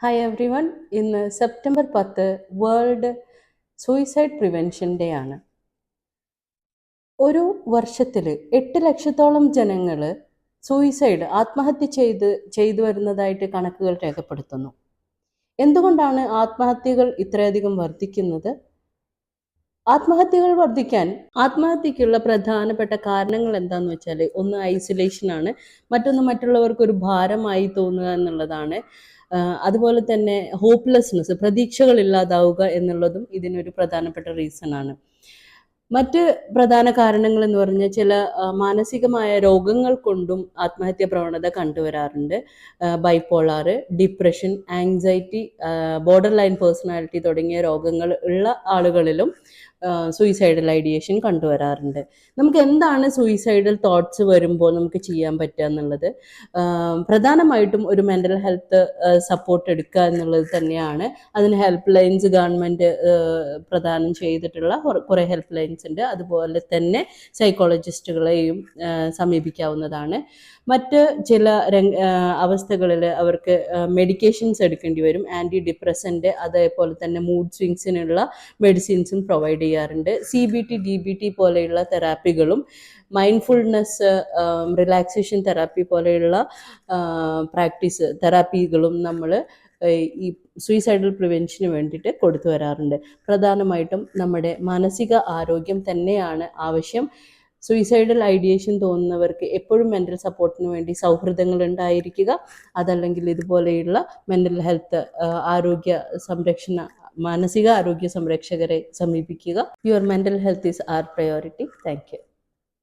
Hi everyone. ഇന്ന് September 10 world suicide prevention day ആണ്. ഒരു വർഷത്തിൽ 8 ലക്ഷത്തോളം ജനങ്ങൾ ആത്മഹത്യ ചെയ്തു വരുന്നതായിട്ട് കണക്കുകൾ രേഖപ്പെടുത്തുന്നു. എന്തുകൊണ്ടാണ് ആത്മഹത്യകൾ ഇത്രയധികം വർദ്ധിക്കുന്നത്? ആത്മഹത്യക്കുള്ള പ്രധാനപ്പെട്ട കാരണങ്ങൾ എന്താണെന്ന് വെച്ചാൽ, ഒന്ന് ഐസൊലേഷൻ ആണ്, മറ്റൊന്ന് മറ്റുള്ളവർക്ക് ഒരു ഭാരമായി തോന്നുക എന്നുള്ളതാണ്. അതുപോലെ തന്നെ ഹോപ്പ്ലെസ്നെസ്, പ്രതീക്ഷകൾ ഇല്ലാതാവുക എന്നുള്ളതും ഇതിനൊരു പ്രധാനപ്പെട്ട റീസൺ ആണ്. മറ്റ് പ്രധാന കാരണങ്ങൾ എന്ന് പറഞ്ഞാൽ ചില മാനസികമായ രോഗങ്ങൾ കൊണ്ടും ആത്മഹത്യ പ്രവണത കണ്ടുവരാറുണ്ട്. Bipolar, depression, anxiety, borderline personality തുടങ്ങിയ രോഗങ്ങൾ ഉള്ള ആളുകളിലും സൂയിസൈഡൽ ഐഡിയേഷൻ കണ്ടുവരാറുണ്ട്. നമുക്ക് എന്താണ് സൂയിസൈഡൽ തോട്ട്സ് വരുമ്പോൾ നമുക്ക് ചെയ്യാൻ പറ്റുക എന്നുള്ളത്, പ്രധാനമായിട്ടും ഒരു മെൻ്റൽ ഹെൽത്ത് സപ്പോർട്ട് എടുക്കുക എന്നുള്ളത് തന്നെയാണ്. അതിന് ഹെൽപ്പ് ലൈൻസ് ഗവൺമെൻറ് പ്രദാനം ചെയ്തിട്ടുള്ള കുറേ ഹെൽപ്പ് ലൈൻസ് ഉണ്ട്. അതുപോലെ തന്നെ സൈക്കോളജിസ്റ്റുകളെയും സമീപിക്കാവുന്നതാണ്. മറ്റ് ചില അവസ്ഥകളിൽ അവർക്ക് മെഡിക്കേഷൻസ് എടുക്കേണ്ടി വരും. ആൻറ്റി ഡിപ്രസൻ്റ്, അതേപോലെ തന്നെ മൂഡ് സ്വിങ്സിനുള്ള മെഡിസിൻസും പ്രൊവൈഡ് ചെയ്യാറുണ്ട്. CBT, DBT പോലെയുള്ള തെറാപ്പികളും മൈൻഡ്ഫുൾനെസ്, റിലാക്സേഷൻ തെറാപ്പി പോലെയുള്ള തെറാപ്പികളും നമ്മൾ ഈ സൂയിസൈഡൽ പ്രിവെൻഷന് വേണ്ടിയിട്ട് കൊടുത്തു വരാറുണ്ട്. പ്രധാനമായിട്ടും നമ്മുടെ മാനസിക ആരോഗ്യം തന്നെയാണ് ആവശ്യം. സൂയിസൈഡൽ ഐഡിയേഷൻ തോന്നുന്നവർക്ക് എപ്പോഴും മെൻ്റൽ സപ്പോർട്ടിന് വേണ്ടി സൗഹൃദങ്ങൾ ഉണ്ടായിരിക്കുക, അതല്ലെങ്കിൽ ഇതുപോലെയുള്ള മെൻ്റൽ ഹെൽത്ത് മാനസിക ആരോഗ്യ സംരക്ഷകരെ സമീപിക്കുക. Your mental health is our priority. Thank U.